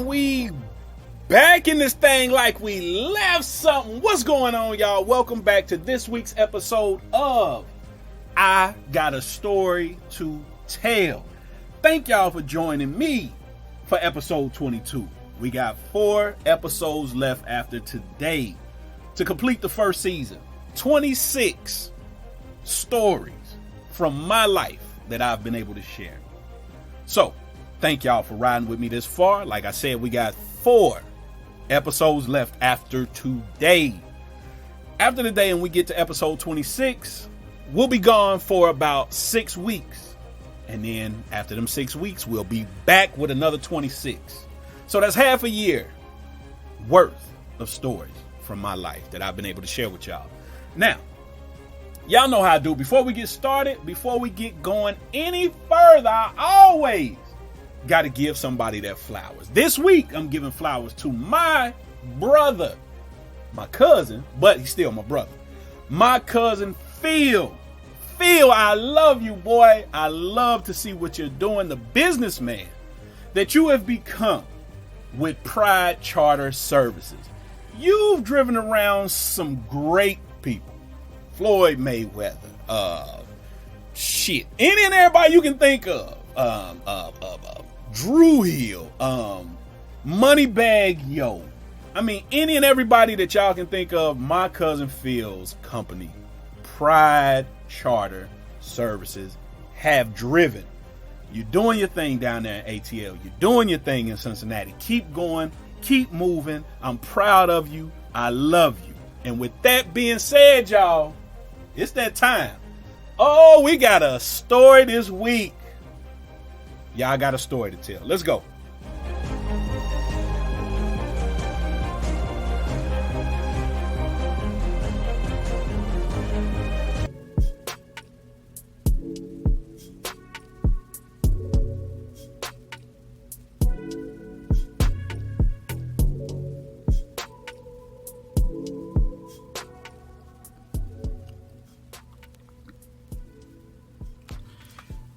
we back in this thing like we left something. What's going on, y'all? Welcome back to this week's episode of I Got a Story to Tell. Thank y'all for joining me for episode 22. We got 4 episodes left after today to complete the first season. 26 stories from my life that I've been able to share. So, thank y'all for riding with me this far. Like I said, we got 4 episodes left after today. After today and we get to episode 26, we'll be gone for about 6 weeks. And then after them 6 weeks, we'll be back with another 26. So that's half a year worth of stories from my life that I've been able to share with y'all. Now, y'all know how I do. Before we get started, before we get going any further, I always got to give somebody their flowers. This week, I'm giving flowers to my brother, my cousin, but he's still my brother. My cousin, Phil. Phil, I love you, boy. I love to see what you're doing. The businessman that you have become with Pride Charter Services. You've driven around some great people. Floyd Mayweather, any and everybody you can think of, Drew Hill, Moneybag Yo. I mean, any and everybody that y'all can think of, my cousin Phil's company, Pride Charter Services, have driven. You're doing your thing down there in ATL. You're doing your thing in Cincinnati. Keep going. Keep moving. I'm proud of you. I love you. And with that being said, y'all, it's that time. Oh, we got a story this week. Y'all got a story to tell. Let's go.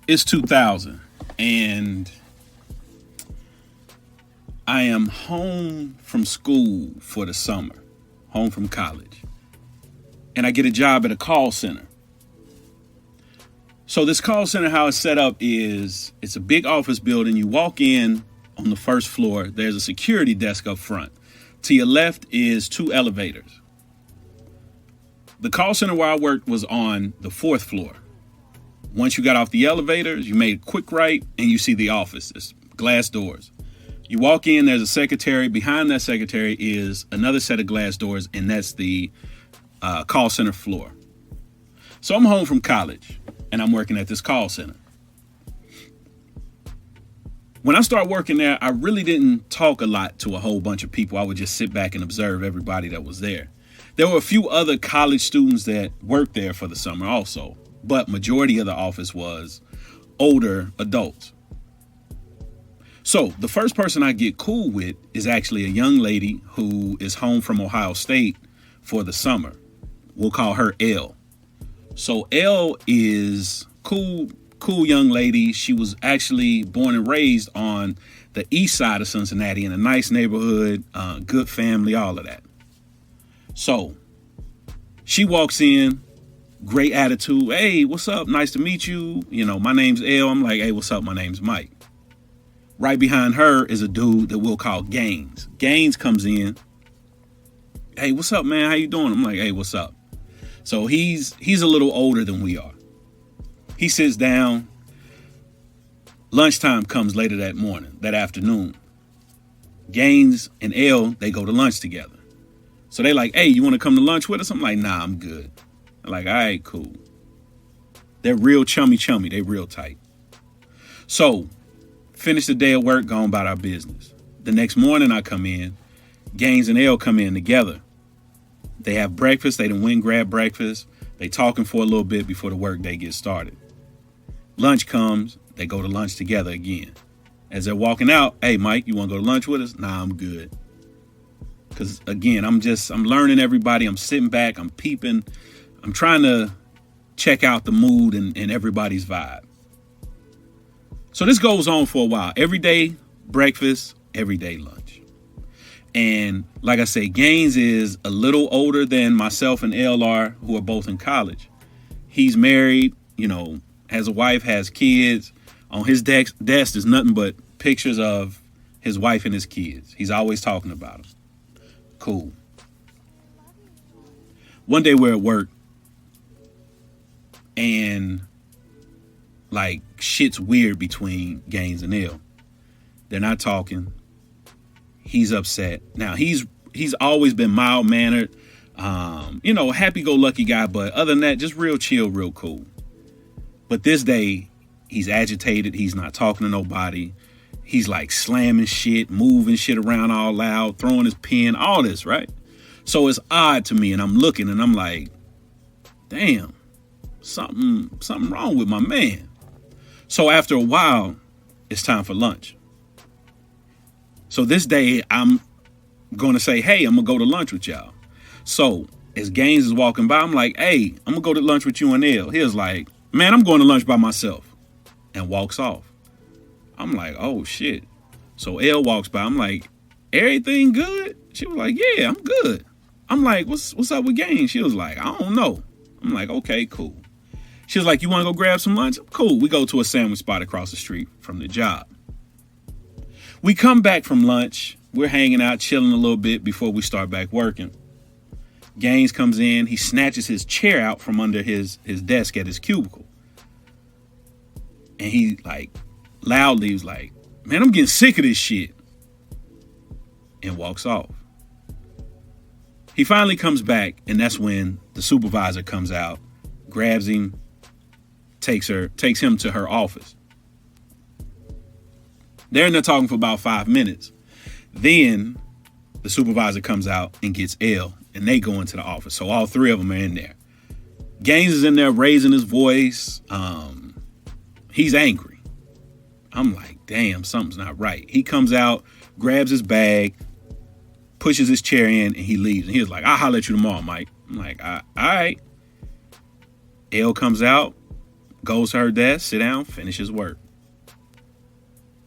It's 2000 and I am home from school for the summer, home from college, and I get a job at a call center. So this call center, how it's set up is it's a big office building. You walk in on the first floor. There's a security desk up front. To your left is 2 elevators. The call center where I worked was on the 4th floor. Once you got off the elevators, you made a quick right and you see the office. It's glass doors. You walk in, there's a secretary. Behind that secretary is another set of glass doors, and that's the call center floor. So I'm home from college and I'm working at this call center. When I started working there, I really didn't talk a lot to a whole bunch of people. I would just sit back and observe everybody that was there. There were a few other college students that worked there for the summer also. But majority of the office was older adults. So the first person I get cool with is actually a young lady who is home from Ohio State for the summer. We'll call her Elle. So Elle is cool young lady. She was actually born and raised on the east side of Cincinnati in a nice neighborhood, good family, all of that. So she walks in. Great attitude. Hey, what's up? Nice to meet you. You know, my name's Elle. I'm like, hey, what's up? My name's Mike. Right behind her is a dude that we'll call Gaines. Gaines comes in. Hey, what's up, man? How you doing? I'm like, hey, what's up? So he's a little older than we are. He sits down. Lunchtime comes later that afternoon. Gaines and Elle, they go to lunch together. So they like, hey, you want to come to lunch with us? I'm like, nah, I'm good. I'm like, all right, cool. They're real chummy. They real tight. So, finish the day of work, go on about our business. The next morning I come in. Gaines and Elle come in together. They have breakfast. They done went grab breakfast. They talking for a little bit before the work day gets started. Lunch comes. They go to lunch together again. As they're walking out, hey, Mike, you want to go to lunch with us? Nah, I'm good. Because, again, I'm learning everybody. I'm sitting back. I'm peeping. I'm trying to check out the mood and everybody's vibe. So this goes on for a while. Every day breakfast, every day lunch. And like I say, Gaines is a little older than myself and L are, who are both in college. He's married, has a wife, has kids. On his desk is nothing but pictures of his wife and his kids. He's always talking about them. Cool. One day we're at work and like shit's weird between Gaines and L. They're not talking. He's upset. Now he's always been mild mannered, happy go lucky guy, but other than that, just real chill, real cool. But this day he's agitated. He's not talking to nobody. He's like slamming shit, moving shit around all loud, throwing his pen, all this, right? So it's odd to me, and I'm looking and I'm like, damn, something wrong with my man. So after a while, it's time for lunch. So this day I'm going to say, hey, I'm going to go to lunch with y'all. So as Gaines is walking by, I'm like, hey, I'm going to go to lunch with you and L. He was like, man, I'm going to lunch by myself, and walks off. I'm like, oh shit. So L walks by. I'm like, everything good? She was like, yeah, I'm good. I'm like, what's up with Gaines? She was like, I don't know. I'm like, okay, cool. She was like, you want to go grab some lunch? Cool. We go to a sandwich spot across the street from the job. We come back from lunch. We're hanging out, chilling a little bit before we start back working. Gaines comes in. He snatches his chair out from under his desk at his cubicle. And he like loudly was like, man, I'm getting sick of this shit. And walks off. He finally comes back, and that's when the supervisor comes out, grabs him, takes him to her office. They're in there talking for about 5 minutes. Then the supervisor comes out and gets L, and they go into the office. So all three of them are in there. Gaines is in there raising his voice. He's angry. I'm like, damn, something's not right. He comes out, grabs his bag, pushes his chair in, and he leaves. And he was like, I'll holler at you tomorrow, Mike. I'm like, all right. L comes out, goes to her desk, sit down, finishes work.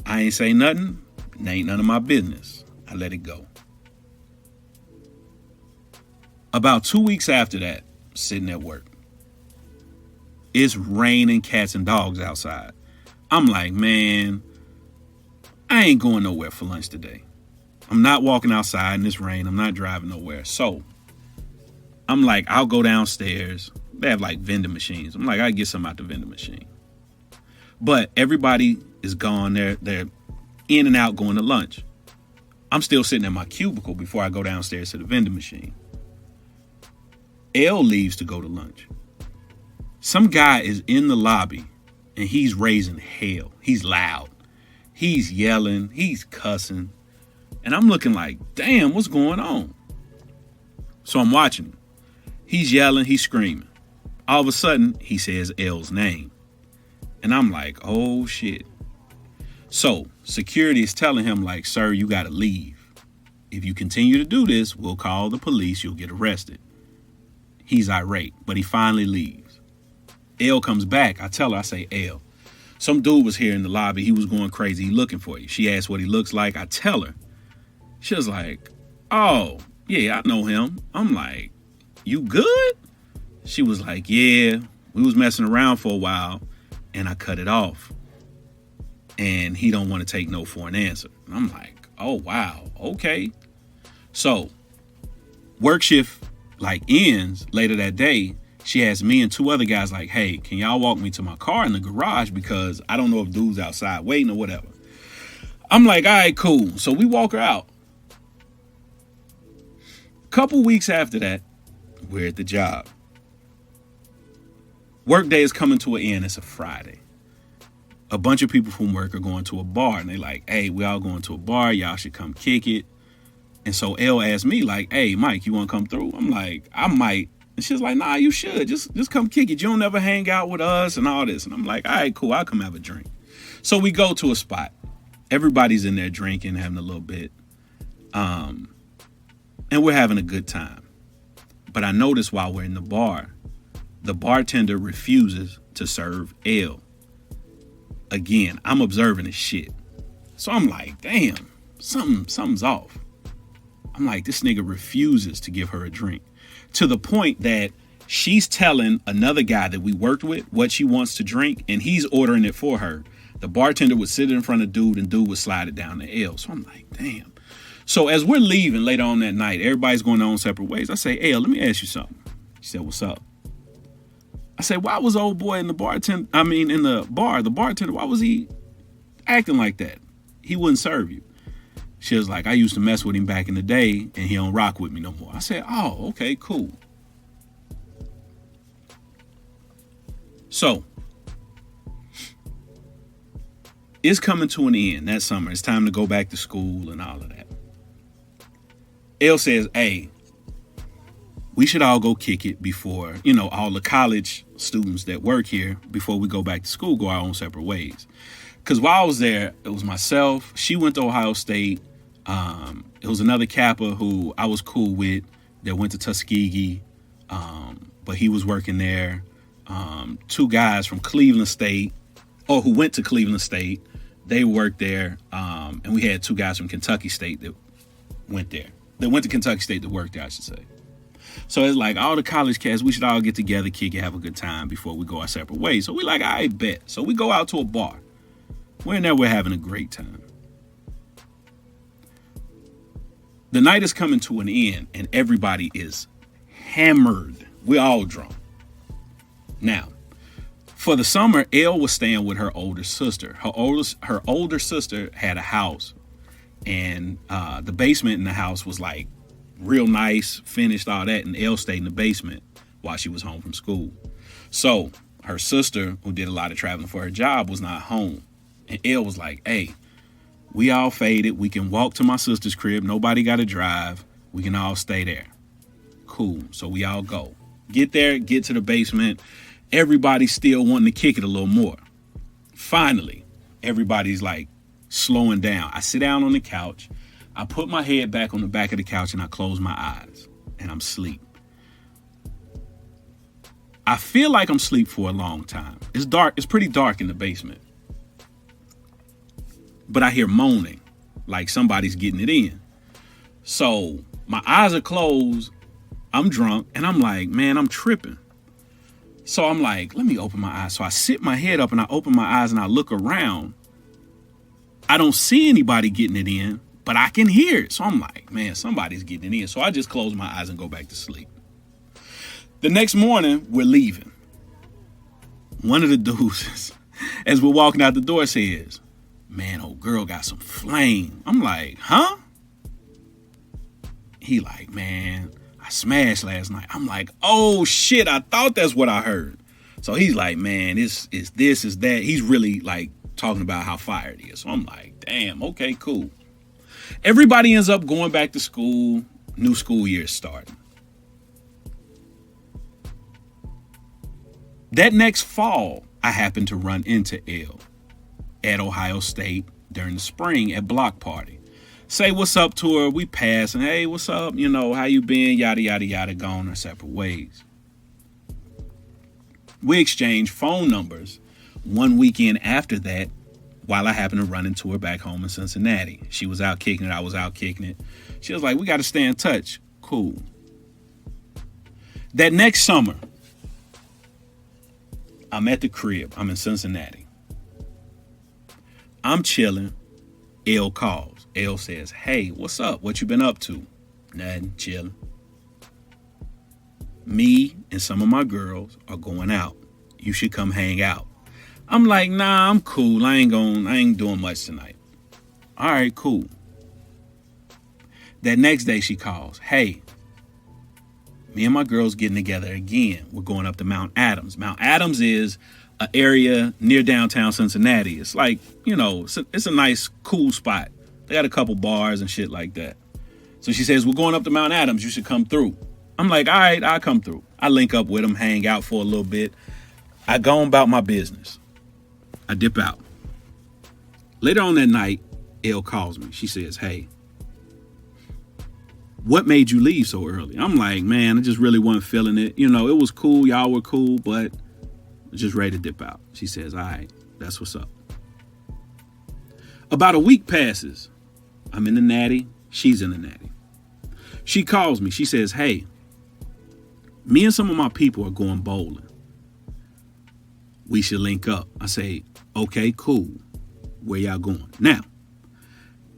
I ain't say nothing. It ain't none of my business. I let it go. About 2 weeks after that, sitting at work, it's raining cats and dogs outside. I'm like, man, I ain't going nowhere for lunch today. I'm not walking outside in this rain. I'm not driving nowhere. So I'm like, I'll go downstairs. They have like vending machines. I'm like, I'll get some out the vending machine. But everybody is gone. They're in and out going to lunch. I'm still sitting in my cubicle before I go downstairs to the vending machine. L leaves to go to lunch. Some guy is in the lobby and he's raising hell. He's loud. He's yelling. He's cussing. And I'm looking like, damn, what's going on? So I'm watching him. He's yelling. He's screaming. All of a sudden, he says L's name. And I'm like, oh, shit. So security is telling him like, sir, you got to leave. If you continue to do this, we'll call the police. You'll get arrested. He's irate, but he finally leaves. L comes back. I tell her, I say, L, some dude was here in the lobby. He was going crazy. He looking for you. She asked what he looks like. I tell her. She was like, oh, yeah, I know him. I'm like, you good? She was like, yeah, we was messing around for a while and I cut it off. And he don't want to take no for an answer. And I'm like, oh, wow. Okay. So work shift like ends later that day. She asked me and two other guys like, hey, can y'all walk me to my car in the garage? Because I don't know if dude's outside waiting or whatever. I'm like, all right, cool. So we walk her out. Couple weeks after that, we're at the job. Work day is coming to an end. It's a Friday. A bunch of people from work are going to a bar and they like, hey, we all going to a bar. Y'all should come kick it. And so L asked me like, hey, Mike, you want to come through? I'm like, I might. And she's like, nah, you should. Just come kick it. You don't ever hang out with us and all this. And I'm like, all right, cool. I'll come have a drink. So we go to a spot. Everybody's in there drinking, having a little bit. And we're having a good time. But I notice while we're in the bartender refuses to serve L. Again, I'm observing this shit. So I'm like, damn, something's off. I'm like, this nigga refuses to give her a drink, to the point that she's telling another guy that we worked with what she wants to drink, and he's ordering it for her. The bartender would sit in front of dude, and dude would slide it down the L. So I'm like, damn. So as we're leaving later on that night, everybody's going their own separate ways. I say, L, let me ask you something. She said, what's up? I said, why was old boy in the bar, the bartender, why was he acting like that? He wouldn't serve you. She was like, I used to mess with him back in the day, and he don't rock with me no more. I said, oh, okay, cool. So, it's coming to an end that summer. It's time to go back to school and all of that. Elle says, hey, we should all go kick it before, all the college students that work here, before we go back to school, go our own separate ways. Because while I was there, it was myself. She went to Ohio State. It was another Kappa who I was cool with that went to Tuskegee, but he was working there. Two guys from Cleveland State, or who went to Cleveland State, they worked there. And we had two guys from Kentucky State that went there. They went to Kentucky State that worked there, I should say. So it's like all the college cats, we should all get together, kick it, have a good time before we go our separate ways. So we like, I bet. So we go out to a bar. We're in there, we're having a great time. The night is coming to an end and everybody is hammered. We're all drunk. Now, for the summer, Elle was staying with her older sister. Her older sister had a house, and the basement in the house was like real nice, finished, all that, and Elle stayed in the basement while she was home from school. So her sister, who did a lot of traveling for her job, was not home. And Elle was like, hey, we all faded. We can walk to my sister's crib. Nobody got to drive. We can all stay there. Cool. So we all go. Get there, get to the basement. Everybody's still wanting to kick it a little more. Finally, everybody's like slowing down. I sit down on the couch. I put my head back on the back of the couch and I close my eyes and I'm asleep. I feel like I'm asleep for a long time. It's dark. It's pretty dark in the basement. But I hear moaning like somebody's getting it in. So my eyes are closed. I'm drunk and I'm like, man, I'm tripping. So I'm like, let me open my eyes. So I sit my head up and I open my eyes and I look around. I don't see anybody getting it in, but I can hear it. So I'm like, man, somebody's getting it in. So I just close my eyes and go back to sleep. The next morning, we're leaving. One of the dudes, as we're walking out the door, says, man, old girl got some flame. I'm like, huh? He like, man, I smashed last night. I'm like, oh shit, I thought that's what I heard. So he's like, man, this is that. He's really like talking about how fire it is. So I'm like, damn, okay, cool. Everybody ends up going back to school. New school year starting. That next fall, I happened to run into Elle at Ohio State during the spring at block party. Say what's up to her. We pass and hey, what's up? How you been? Yada, yada, yada, gone our separate ways. We exchanged phone numbers one weekend after that while I happened to run into her back home in Cincinnati. She was out kicking it. I was out kicking it. She was like, we got to stay in touch. Cool. That next summer, I'm at the crib. I'm in Cincinnati. I'm chilling. Elle calls. Elle says, hey, what's up? What you been up to? Nothing, chilling. Me and some of my girls are going out. You should come hang out. I'm like, nah, I'm cool. I ain't doing much tonight. All right, cool. That next day she calls, hey, me and my girls getting together again. We're going up to Mount Adams. Mount Adams is an area near downtown Cincinnati. It's like, it's a nice, cool spot. They got a couple bars and shit like that. So she says, we're going up to Mount Adams. You should come through. I'm like, all right, I'll come through. I link up with them, hang out for a little bit. I go on about my business. I dip out. Later on that night, Elle calls me. She says, hey, what made you leave so early? I'm like, man, I just really wasn't feeling it. It was cool. Y'all were cool, but I'm just ready to dip out. She says, all right, that's what's up. About a week passes. I'm in the natty. She's in the natty. She calls me. She says, hey, me and some of my people are going bowling. We should link up. I say, okay, cool. Where y'all going? Now,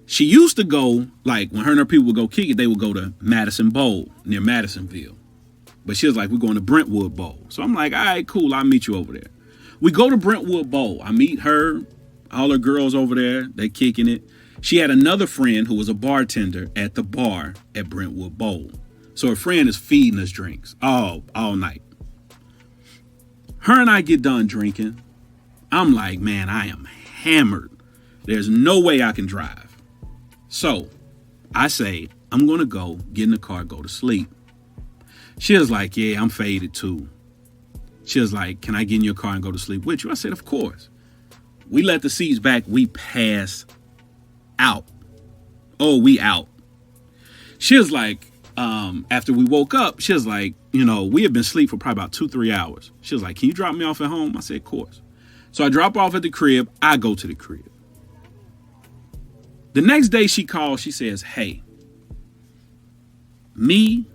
she used to go, like when her and her people would go kick it, they would go to Madison Bowl near Madisonville. But she was like, we're going to Brentwood Bowl. So I'm like, all right, cool. I'll meet you over there. We go to Brentwood Bowl. I meet her, all her girls over there. They kicking it. She had another friend who was a bartender at the bar at Brentwood Bowl. So her friend is feeding us drinks all night. Her and I get done drinking. I'm like, man, I am hammered. There's no way I can drive. So I say, I'm going to go get in the car, go to sleep. She was like, yeah, I'm faded too. She was like, can I get in your car and go to sleep with you? I said, of course. We let the seats back. We pass out. Oh, we out. She was like, after we woke up, she was like, we had been asleep for probably about 2-3 hours. She was like, can you drop me off at home? I said, of course. So I drop off at the crib. I go to the crib. The next day she calls. She says, hey, me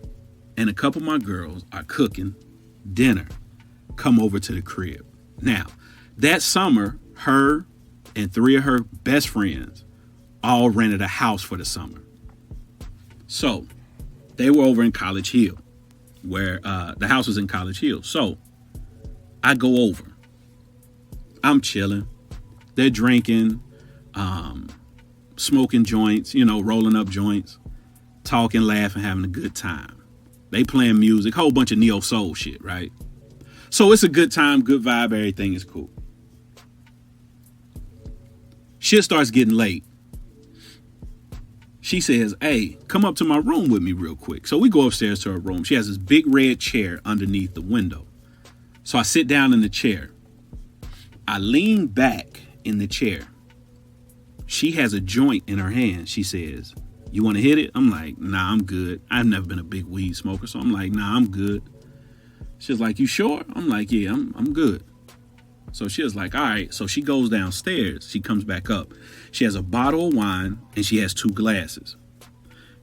and a couple of my girls are cooking dinner. Come over to the crib. Now, that summer, her and 3 of her best friends all rented a house for the summer. So they were over in College Hill, where the house was in College Hill. So I go over. I'm chilling. They're drinking, smoking joints, rolling up joints, talking, laughing, having a good time. They playing music, whole bunch of neo soul shit, right? So it's a good time, good vibe, everything is cool. Shit starts getting late. She says, hey, come up to my room with me real quick. So we go upstairs to her room. She has this big red chair underneath the window. So I sit down in the chair. I lean back in the chair. She has a joint in her hand. She says, you want to hit it? I'm like, nah, I'm good. I've never been a big weed smoker. So I'm like, nah, I'm good. She's like, you sure? I'm like, yeah, I'm good. So she was like, all right. So she goes downstairs. She comes back up. She has a bottle of wine and she has 2 glasses.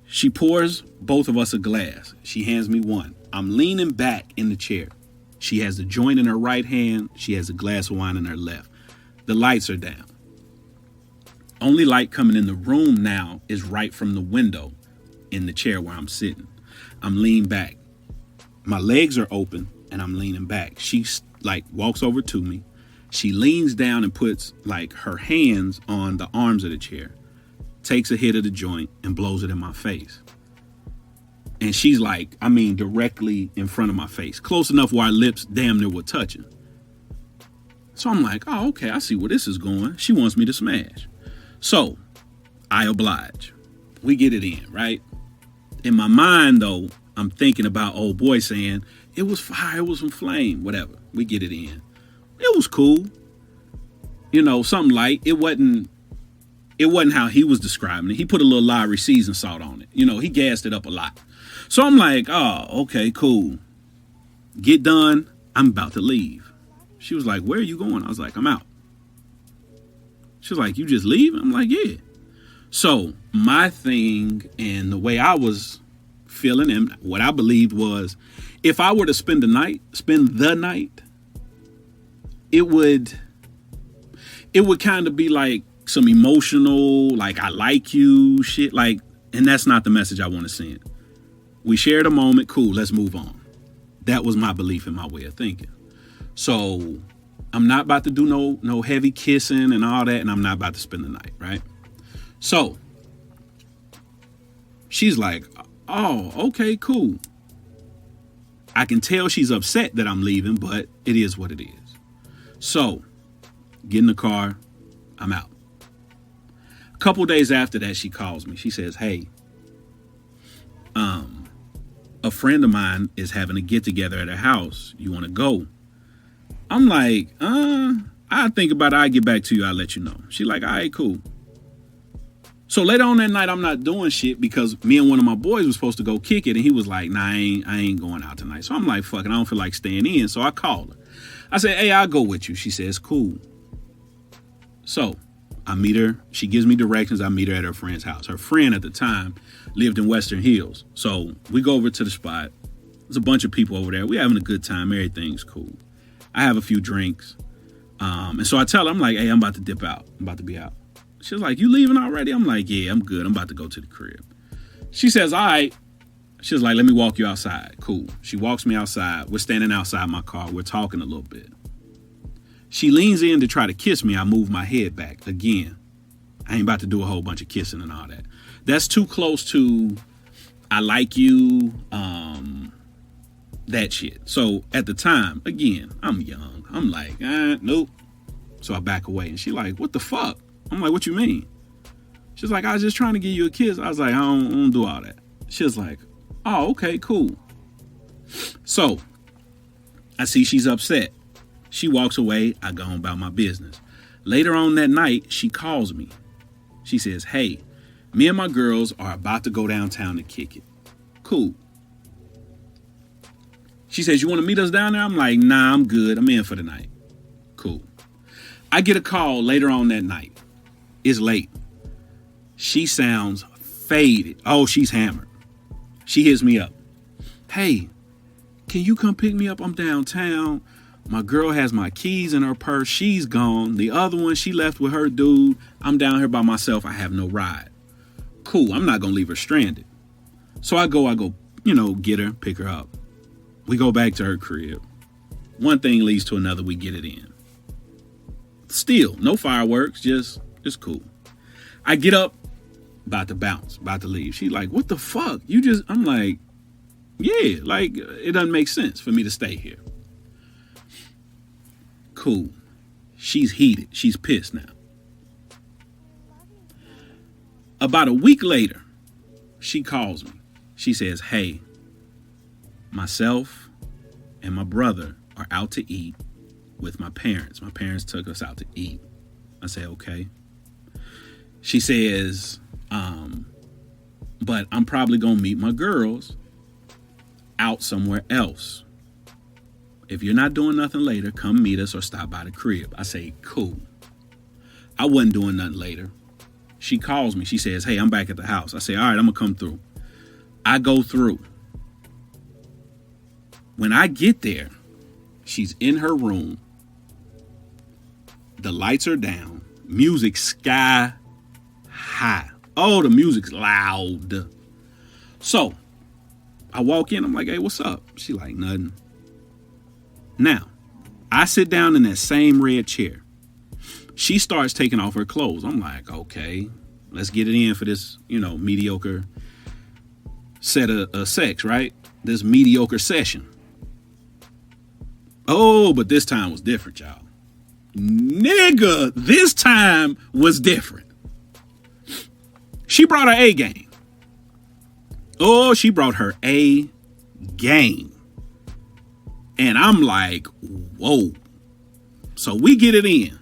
She pours both of us a glass. She hands me one. I'm leaning back in the chair. She has the joint in her right hand. She has a glass of wine in her left. The lights are down. Only light coming in the room now is right from the window in the chair where I'm sitting. I'm leaning back. My legs are open and I'm leaning back. She walks over to me. She leans down and puts her hands on the arms of the chair, takes a hit of the joint and blows it in my face. And she's directly in front of my face, close enough where our lips damn near were touching. So I'm like, oh, okay, I see where this is going. She wants me to smash. So I oblige. We get it in, right? In my mind, though, I'm thinking about old boy saying, it was fire, it was some flame, whatever. We get it in. It was cool. Something light. It wasn't how he was describing it. He put a little Lowry seasoned salt on it. He gassed it up a lot. So I'm like, oh, okay, cool. Get done. I'm about to leave. She was like, where are you going? I was like, I'm out. She was like, you just leaving? I'm like, yeah. So my thing and the way I was feeling and what I believed was, if I were to spend the night, it would kind of be like some emotional, I like you shit, and that's not the message I want to send. We shared a moment, cool, let's move on. That was my belief and my way of thinking. So I'm not about to do no heavy kissing and all that, and I'm not about to spend the night, right? So she's like, oh, okay, cool. I can tell she's upset that I'm leaving, but it is what it is. So get in the car, I'm out. A couple days after that, she calls me. She says, hey, a friend of mine is having a get together at her house. You want to go? I'm like, I'll think about it. I'll get back to you. I'll let you know. She like, all right, cool. So later on that night, I'm not doing shit because me and one of my boys was supposed to go kick it. And he was like, nah, I ain't going out tonight. So I'm like, fuck it, I don't feel like staying in. So I called her. I said, hey, I'll go with you. She says, cool. So I meet her. She gives me directions. I meet her at her friend's house. Her friend at the time lived in Western Hills. So we go over to the spot. There's a bunch of people over there. We're having a good time. Everything's cool. I have a few drinks. And so I tell her, I'm like, hey, I'm about to dip out. I'm about to be out. She's like, you leaving already? I'm like, yeah, I'm good. I'm about to go to the crib. She says, all right. She's like, let me walk you outside. Cool. She walks me outside. We're standing outside my car. We're talking a little bit. She leans in to try to kiss me. I move my head back. Again, I ain't about to do a whole bunch of kissing and all that. That's too close to I like you, that shit. So at the time, again, I'm young. I'm like, nope. So I back away. And she like, what the fuck? I'm like, what you mean? She's like, I was just trying to give you a kiss. I was like, I don't do all that. She was like, oh, okay, cool. So I see she's upset. She walks away. I go on about my business. Later on that night, she calls me. She says, hey, me and my girls are about to go downtown to kick it. Cool. She says, you want to meet us down there? I'm like, nah, I'm good. I'm in for the night. Cool. I get a call later on that night. It's late. She sounds faded. Oh, she's hammered. She hits me up. Hey, can you come pick me up? I'm downtown. My girl has my keys in her purse. She's gone. The other one, she left with her dude. I'm down here by myself. I have no ride. Cool. I'm not going to leave her stranded. So I go, get her, pick her up. We go back to her crib. One thing leads to another. We get it in. Still, no fireworks. Just cool. I get up, about to bounce, about to leave. She like, what the fuck? I'm like, yeah, like it doesn't make sense for me to stay here. Cool. She's heated. She's pissed now. About a week later, she calls me. She says, hey, myself and my brother are out to eat with my parents. My parents took us out to eat. I say, okay. She says, but I'm probably going to meet my girls out somewhere else. If you're not doing nothing later, come meet us or stop by the crib. I say, cool. I wasn't doing nothing later. She calls me. She says, hey, I'm back at the house. I say, all right, I'm going to come through. I go through. When I get there, she's in her room. The lights are down. Music sky high. Oh, the music's loud. So I walk in. I'm like, hey, what's up? She like, nothing. Now, I sit down in that same red chair. She starts taking off her clothes. I'm like, okay, let's get it in for this, mediocre set of sex, right? This mediocre session. Oh, but this time was different, y'all. Nigga, this time was different. She brought her A game. Oh, she brought her A game. And I'm like, whoa. So we get it in.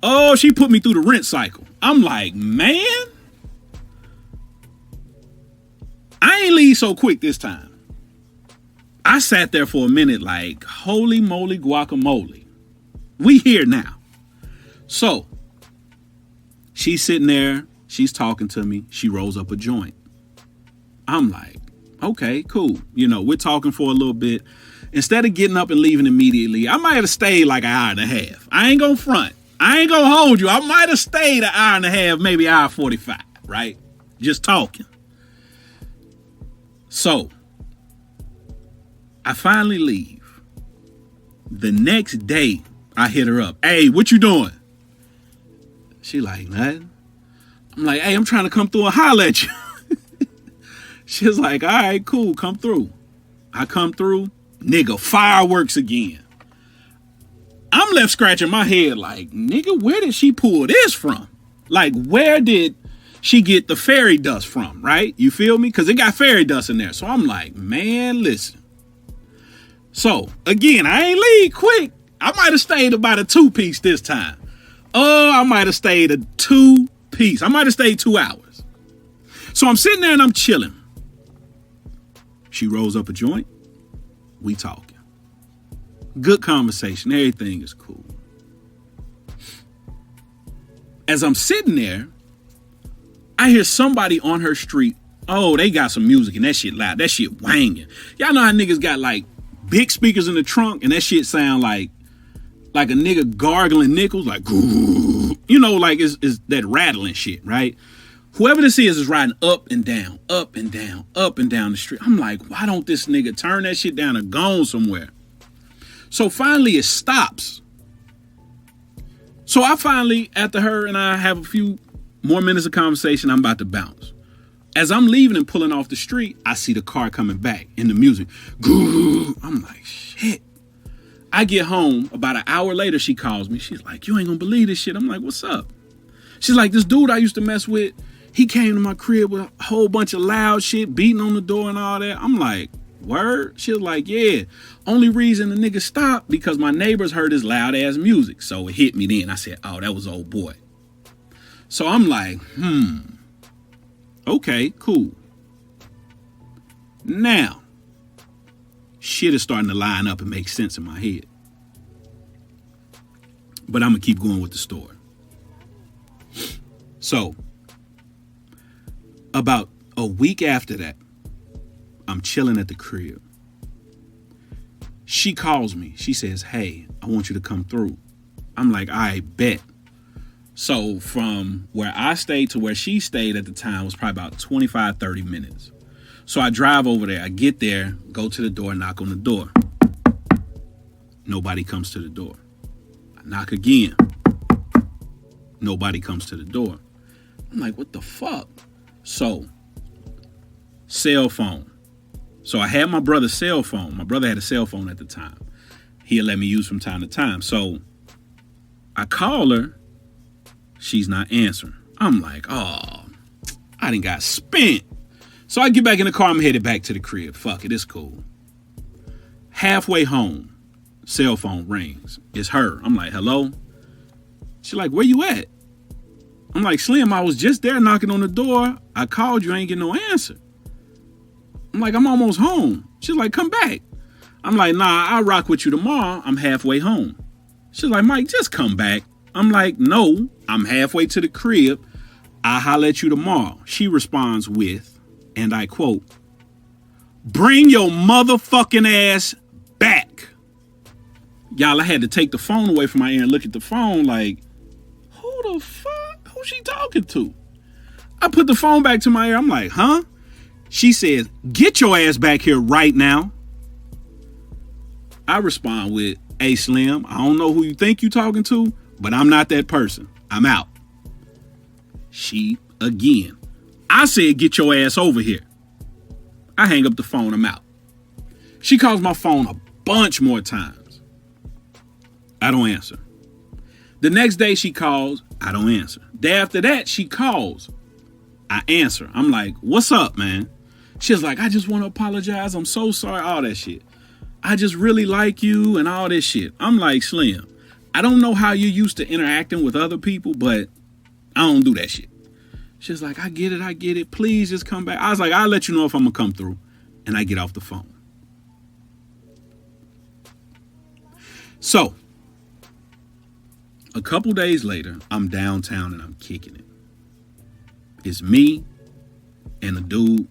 Oh, she put me through the rinse cycle. I'm like, man, I ain't leave so quick this time. I sat there for a minute like, holy moly guacamole. We here now. So she's sitting there. She's talking to me. She rolls up a joint. I'm like, okay, cool. We're talking for a little bit. Instead of getting up and leaving immediately, I might have stayed like an hour and a half. I ain't gonna front. I ain't gonna hold you. I might have stayed an hour and a half, maybe hour 45, right? Just talking. So I finally leave. The next day, I hit her up. Hey, what you doing? She like, nothing. I'm like, hey, I'm trying to come through and holler at you. She's like, all right, cool, come through. I come through, nigga, fireworks again. I'm left scratching my head like, nigga, where did she pull this from? Like, where did she get the fairy dust from, right? You feel me? Because it got fairy dust in there. So I'm like, man, listen. So, again, I ain't leave quick. I might have stayed about a 2-piece this time. Oh, I might have stayed a 2-piece. I might have stayed 2 hours. So I'm sitting there and I'm chilling. She rolls up a joint. We talking. Good conversation. Everything is cool. As I'm sitting there, I hear somebody on her street. Oh, they got some music and that shit loud. That shit wanging. Y'all know how niggas got like big speakers in the trunk and that shit sound like a nigga gargling nickels, like, you know, like it's that rattling shit, right? Whoever this is riding up and down, up and down, up and down the street. I'm like, why don't this nigga turn that shit down and go somewhere? So finally it stops. So I finally, after her and I have a few more minutes of conversation, I'm about to bounce. As I'm leaving and pulling off the street, I see the car coming back in the music. I'm like, shit. I get home, about an hour later, she calls me. She's like, you ain't gonna believe this shit. I'm like, what's up? She's like, this dude I used to mess with, he came to my crib with a whole bunch of loud shit, beating on the door and all that. I'm like, word? She was like, yeah. Only reason the nigga stopped because my neighbors heard his loud ass music. So it hit me then. I said, oh, that was old boy. So I'm like, okay, cool. Now, shit is starting to line up and make sense in my head. But I'm going to keep going with the story. So, about a week after that, I'm chilling at the crib. She calls me. She says, hey, I want you to come through. I'm like, I bet. So from where I stayed to where she stayed at the time was probably about 25, 30 minutes. So I drive over there. I get there, go to the door, knock on the door. Nobody comes to the door. I knock again. Nobody comes to the door. I'm like, what the fuck? So, cell phone. So I had my brother's cell phone. My brother had a cell phone at the time. He'll let me use from time to time. So I call her. She's not answering. I'm like, oh, I done got spent. So I get back in the car. I'm headed back to the crib. Fuck it, it's cool. Halfway home, cell phone rings. It's her. I'm like, hello? She's like, where you at? I'm like, Slim, I was just there knocking on the door. I called you, I ain't getting no answer. I'm like, I'm almost home. She's like, come back. I'm like, nah, I'll rock with you tomorrow. I'm halfway home. She's like, Mike, just come back. I'm like, no, I'm halfway to the crib. I'll holler at you tomorrow. She responds with, and I quote, bring your motherfucking ass back. Y'all, I had to take the phone away from my ear and look at the phone like, who the fuck? Who's she talking to? I put the phone back to my ear. I'm like, huh? She says, get your ass back here right now. I respond with, hey, Slim, I don't know who you think you talking to, but I'm not that person. I'm out. She, again, I said, get your ass over here. I hang up the phone. I'm out. She calls my phone a bunch more times. I don't answer. The next day she calls. I don't answer. Day after that, she calls. I answer. I'm like, what's up, man? She's like, I just want to apologize. I'm so sorry. All that shit. I just really like you and all this shit. I'm like, Slim, I don't know how you're used to interacting with other people, but I don't do that shit. She's like, I get it. Please just come back. I was like, I'll let you know if I'm going to come through. And I get off the phone. So, a couple days later, I'm downtown and I'm kicking it. It's me and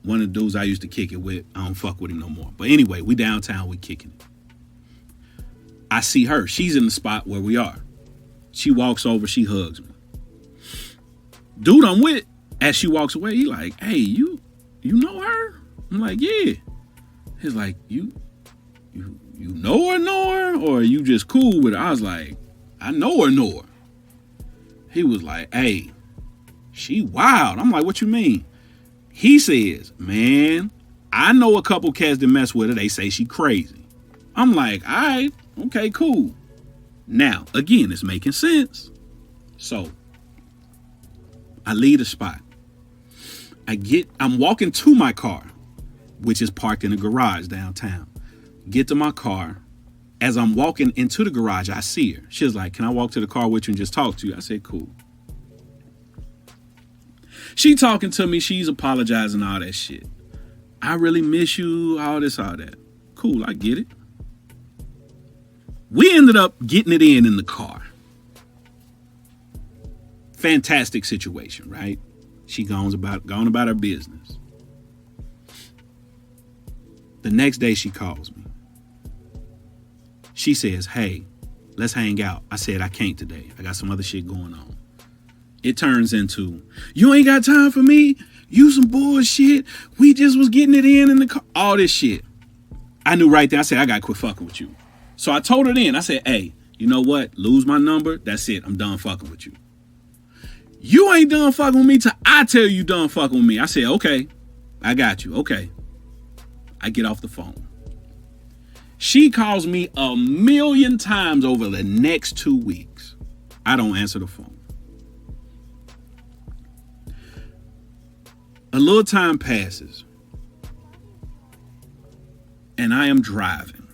one of the dudes I used to kick it with. I don't fuck with him no more. But anyway, we downtown, we kicking it. I see her. She's in the spot where we are. She walks over, she hugs me. Dude I'm with, as she walks away, he like, hey, you know her? I'm like, yeah. He's like, you know her, or are you just cool with her? I was like, I know her. He was like, hey, she wild. I'm like, what you mean? He says, man, I know a couple cats that mess with her. They say she crazy. I'm like, all right, okay, cool. Now, again, it's making sense. So, I leave the spot. I'm walking to my car, which is parked in a garage downtown. Get to my car. As I'm walking into the garage, I see her. She's like, can I walk to the car with you and just talk to you? I said, cool. She talking to me. She's apologizing, all that shit. I really miss you, all this, all that. Cool, I get it. We ended up getting it in the car. Fantastic situation, right? She gone about her business. The next day she calls me. She says, hey, let's hang out. I said, I can't today. I got some other shit going on. It turns into, you ain't got time for me? You some bullshit. We just was getting it in the car. All this shit. I knew right there. I said, I got to quit fucking with you. So I told her then, I said, hey, you know what? Lose my number. That's it. I'm done fucking with you. You ain't done fucking with me till I tell you done fucking with me. I said, okay, I got you. Okay. I get off the phone. She calls me 1,000,000 times over the next 2 weeks. I don't answer the phone. A little time passes, and I am driving.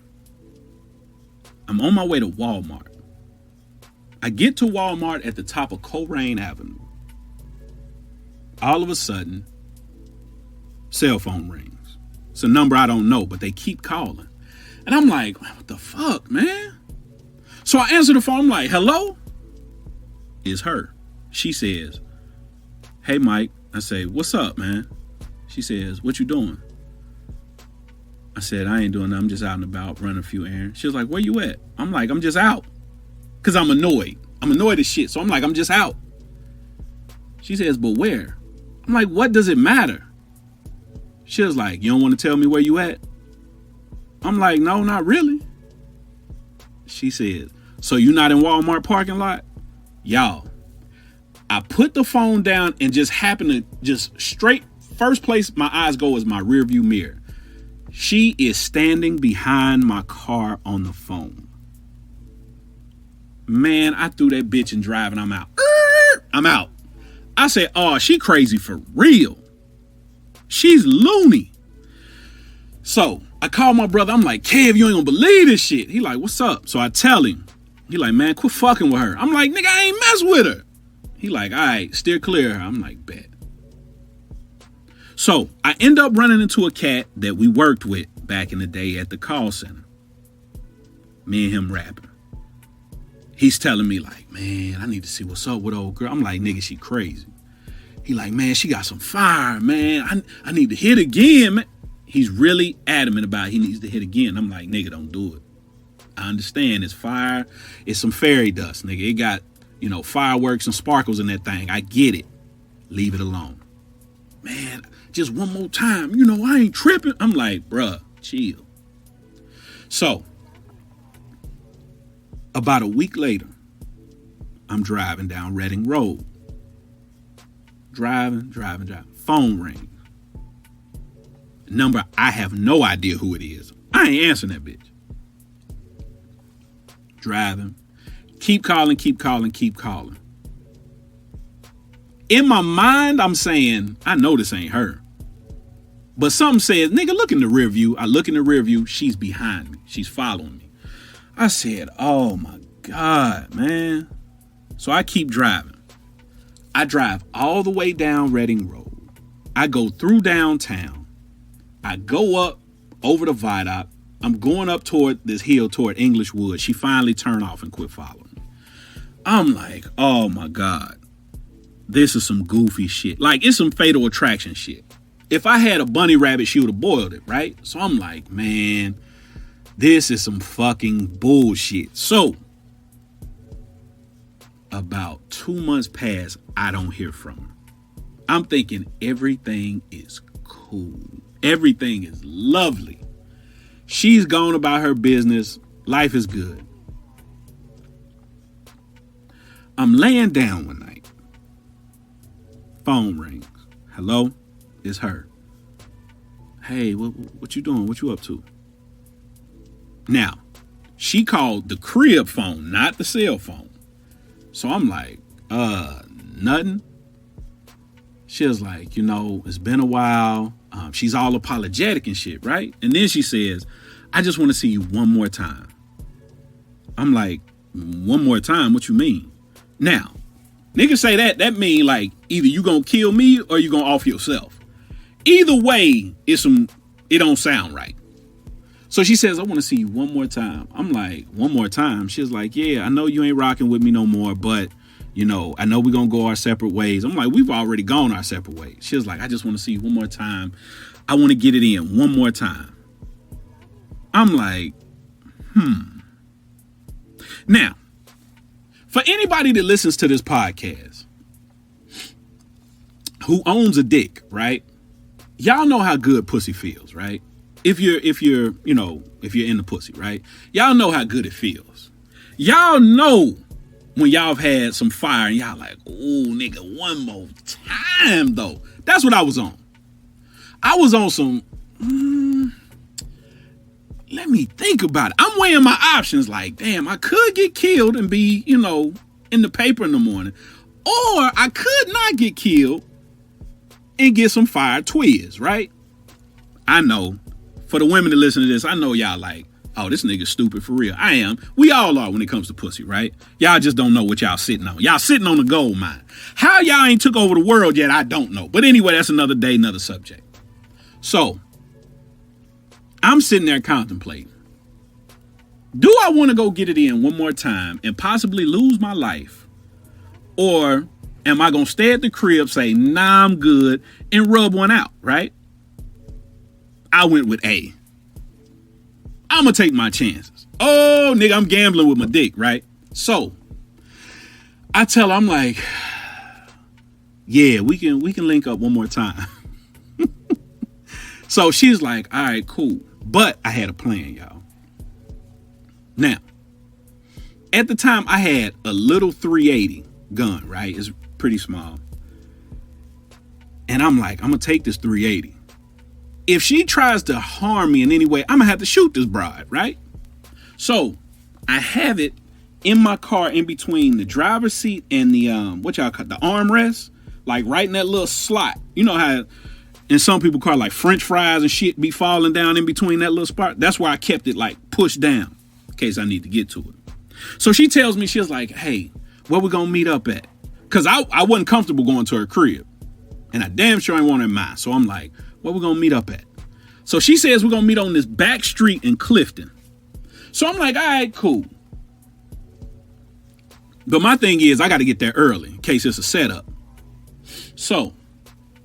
I'm on my way to Walmart. I get to Walmart at the top of Coleraine Avenue. All of a sudden, cell phone rings. It's a number I don't know, but they keep calling. And I'm like, what the fuck, man? So I answer the phone. I'm like, hello? It's her. She says, hey, Mike. I say, what's up, man? She says, what you doing? I said, I ain't doing nothing. I'm just out and about running a few errands. She was like, where you at? I'm like, I'm just out. Because I'm annoyed. I'm annoyed as shit. So I'm like, I'm just out. She says, but where? I'm like, what does it matter? She was like, you don't want to tell me where you at? I'm like, no, not really. She said, so you not in Walmart parking lot? Y'all, I put the phone down and just happened to just straight, first place my eyes go is my rear view mirror. She is standing behind my car on the phone. Man, I threw that bitch and driving. I'm out. I'm out. I said, oh, she crazy for real. She's loony. So I called my brother. I'm like, Kev, you ain't gonna believe this shit. He like, what's up? So I tell him. He like, man, quit fucking with her. I'm like, nigga, I ain't mess with her. He like, all right, steer clear of her. I'm like, bet. So I end up running into a cat that we worked with back in the day at the call center. Me and him rapping. He's telling me like, man, I need to see what's up with old girl. I'm like, nigga, she crazy. He like, man, she got some fire, man. I need to hit again, man. He's really adamant about he needs to hit again. I'm like, nigga, don't do it. I understand it's fire. It's some fairy dust, nigga. It got, fireworks and sparkles in that thing. I get it. Leave it alone. Man, just one more time. I ain't tripping. I'm like, bruh, chill. So, about a week later, I'm driving down Reading Road. Driving. Phone rings. Number, I have no idea who it is. I ain't answering that bitch. Driving. Keep calling. In my mind, I'm saying, I know this ain't her. But something says, nigga, look in the rear view. I look in the rear view. She's behind me. She's following me. I said, oh my God, man. So I keep driving. I drive all the way down Reading Road. I go through downtown. I go up over the viaduct. I'm going up toward this hill toward English Wood. She finally turned off and quit following me. I'm like, oh my God. This is some goofy shit. Like, it's some Fatal Attraction shit. If I had a bunny rabbit, she would have boiled it, right? So I'm like, man, this is some fucking bullshit. So, about 2 months pass, I don't hear from her. I'm thinking everything is cool. Everything is lovely. She's gone about her business. Life is good. I'm laying down one night. Phone rings. Hello? It's her. Hey, what you doing? What you up to? Now, she called the crib phone, not the cell phone. So I'm like, nothing. She was like, it's been a while. She's all apologetic and shit, right? And then she says, I just want to see you one more time. I'm like, one more time? What you mean? Now, niggas say that mean like either you gonna kill me or you gonna off yourself. Either way, it don't sound right. So she says, I want to see you one more time. I'm like, one more time? She was like, yeah, I know you ain't rocking with me no more, but, I know we're going to go our separate ways. I'm like, we've already gone our separate ways. She was like, I just want to see you one more time. I want to get it in one more time. I'm like, Now, for anybody that listens to this podcast who owns a dick, right? Y'all know how good pussy feels, right? If you're in the pussy, right? Y'all know how good it feels. Y'all know when y'all have had some fire and y'all like, oh, nigga, one more time, though. That's what I was on. I was on some, let me think about it. I'm weighing my options like, damn, I could get killed and be, in the paper in the morning. Or I could not get killed and get some fire twiz, right? I know. For the women that listen to this, I know y'all like, oh, this nigga's stupid for real. I am. We all are when it comes to pussy, right? Y'all just don't know what y'all sitting on. Y'all sitting on the gold mine. How y'all ain't took over the world yet, I don't know. But anyway, that's another day, another subject. So, I'm sitting there contemplating. Do I want to go get it in one more time and possibly lose my life? Or am I going to stay at the crib, say, nah, I'm good, and rub one out, right? I went with A. I'm going to take my chances. Oh, nigga, I'm gambling with my dick, right? So, I tell her, I'm like, yeah, we can link up one more time. So she's like, all right, cool. But I had a plan, y'all. Now, at the time, I had a little 380 gun, right? It's pretty small. And I'm like, I'm going to take this 380. If she tries to harm me in any way, I'm going to have to shoot this broad, right? So I have it in my car in between the driver's seat and the, the armrest, like right in that little slot. You know how in some people's car, like French fries and shit be falling down in between that little spot. That's why I kept it like pushed down in case I need to get to it. So she tells me, she was like, hey, where we going to meet up at? Because I wasn't comfortable going to her crib. And I damn sure ain't want her in mine. So I'm like, where we gonna meet up at? So she says we're gonna meet on this back street in Clifton. So I'm like, all right, cool. But my thing is, I got to get there early in case it's a setup. So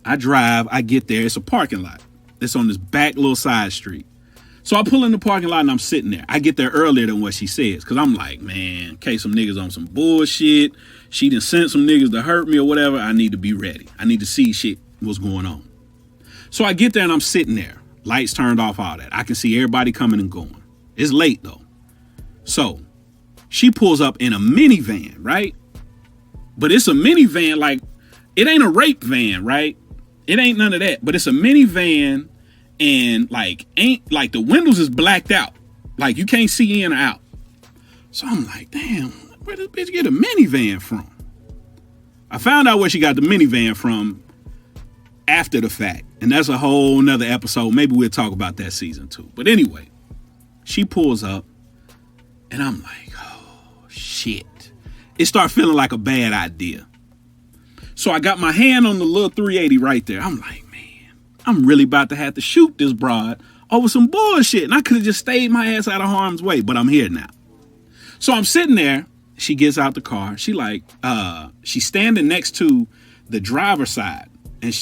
I drive, I get there. It's a parking lot. It's on this back little side street. So I pull in the parking lot and I'm sitting there. I get there earlier than what she says. Cause I'm like, man, in case some niggas on some bullshit, she done sent some niggas to hurt me or whatever. I need to be ready. I need to see shit, what's going on. So I get there and I'm sitting there. Lights turned off, all that. I can see everybody coming and going. It's late though. So she pulls up in a minivan, right? But it's a minivan, like, it ain't a rape van, right? It ain't none of that. But it's a minivan and like, ain't like the windows is blacked out. Like you can't see in or out. So I'm like, damn, where did this bitch get a minivan from? I found out where she got the minivan from after the fact. And that's a whole nother episode. Maybe we'll talk about that season 2. But anyway, she pulls up and I'm like, oh shit. It started feeling like a bad idea. So I got my hand on the little 380 right there. I'm like, man, I'm really about to have to shoot this broad over some bullshit. And I could have just stayed my ass out of harm's way, but I'm here now. So I'm sitting there. She gets out the car. She like, she's standing next to the driver's side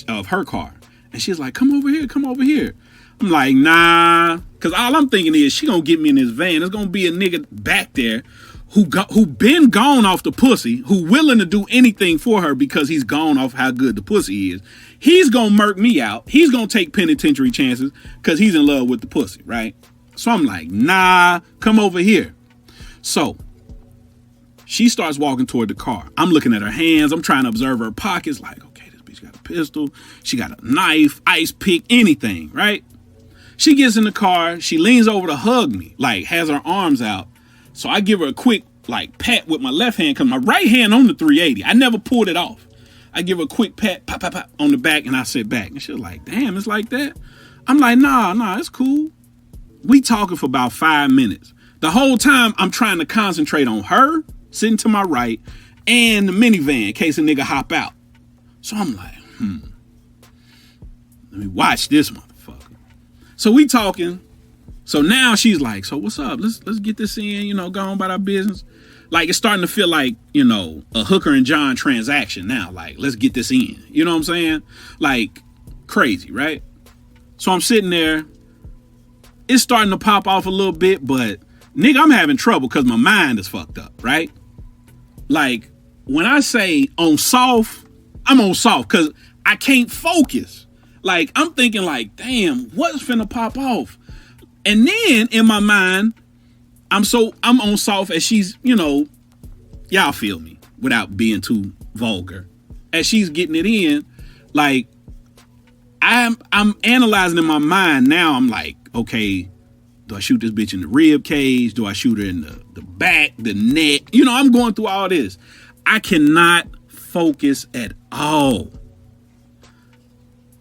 of her car. And she's like, come over here, come over here. I'm like, nah. Because all I'm thinking is she going to get me in this van. There's going to be a nigga back there who been gone off the pussy, who willing to do anything for her because he's gone off how good the pussy is. He's going to murk me out. He's going to take penitentiary chances because he's in love with the pussy, right? So I'm like, nah, come over here. So she starts walking toward the car. I'm looking at her hands. I'm trying to observe her pockets like, okay, this bitch got a pistol. She got a knife, ice pick, anything, right? She gets in the car. She leans over to hug me, like has her arms out. So I give her a quick like pat with my left hand because my right hand on the 380. I never pulled it off. I give her a quick pat, pop, pop, pop on the back and I sit back. And she's like, damn, it's like that? I'm like, nah, it's cool. We talking for about 5 minutes. The whole time I'm trying to concentrate on her sitting to my right and the minivan in case a nigga hop out. So I'm like, let me watch this motherfucker. So we talking. So now she's like, so what's up? Let's get this in, go on about our business. Like, it's starting to feel like, a Hooker and John transaction now. Like, let's get this in. You know what I'm saying? Like, crazy, right? So I'm sitting there. It's starting to pop off a little bit, but nigga, I'm having trouble because my mind is fucked up, right? Like, when I say on soft, I'm on soft because I can't focus. Like, I'm thinking like, damn, what's finna pop off? And then in my mind, I'm on soft as she's, y'all feel me without being too vulgar. As she's getting it in, like, I'm analyzing in my mind now. I'm like, okay, do I shoot this bitch in the rib cage? Do I shoot her in the back, the neck? I'm going through all this. I cannot focus at all.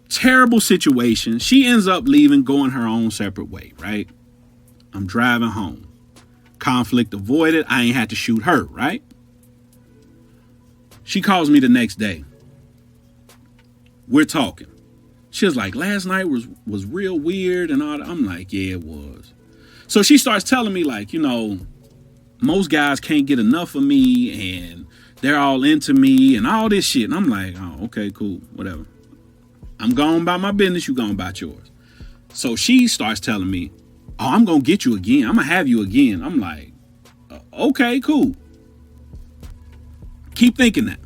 Terrible situation. She ends up leaving, going her own separate way, right? I'm driving home. Conflict avoided. I ain't had to shoot her, right? She calls me the next day. We're talking. She was like, last night was real weird and all that. I'm like, yeah, it was. So she starts telling me like, most guys can't get enough of me and they're all into me and all this shit. And I'm like, oh, okay, cool, whatever. I'm going about my business. You going about yours. So she starts telling me, oh, I'm going to get you again. I'm going to have you again. I'm like, okay, cool. Keep thinking that.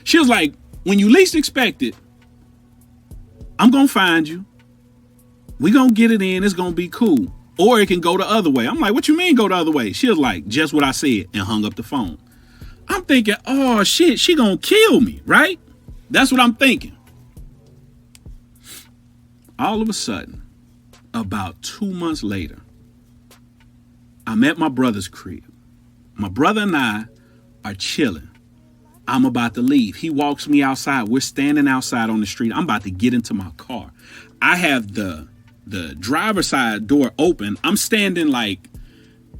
She was like, when you least expect it, I'm going to find you. We going to get it in. It's going to be cool. Or it can go the other way. I'm like, what you mean go the other way? She was like, just what I said, and hung up the phone. I'm thinking, oh shit, she going to kill me, right? That's what I'm thinking. All of a sudden, about 2 months later, I'm at my brother's crib. My brother and I are chilling. I'm about to leave. He walks me outside. We're standing outside on the street. I'm about to get into my car. I have the driver's side door open. I'm standing like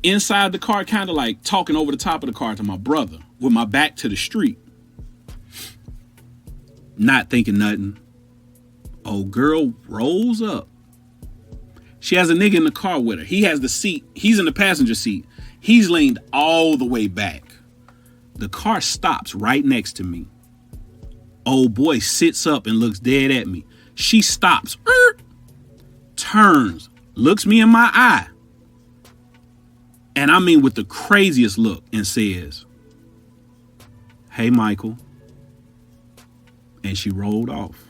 inside the car, kind of like talking over the top of the car to my brother with my back to the street. Not thinking nothing. Old girl rolls up. She has a nigga in the car with her. He has the seat. He's in the passenger seat. He's leaned all the way back. The car stops right next to me. Old boy sits up and looks dead at me. She stops, turns, looks me in my eye. And I mean with the craziest look, and says, "Hey, Michael." And she rolled off.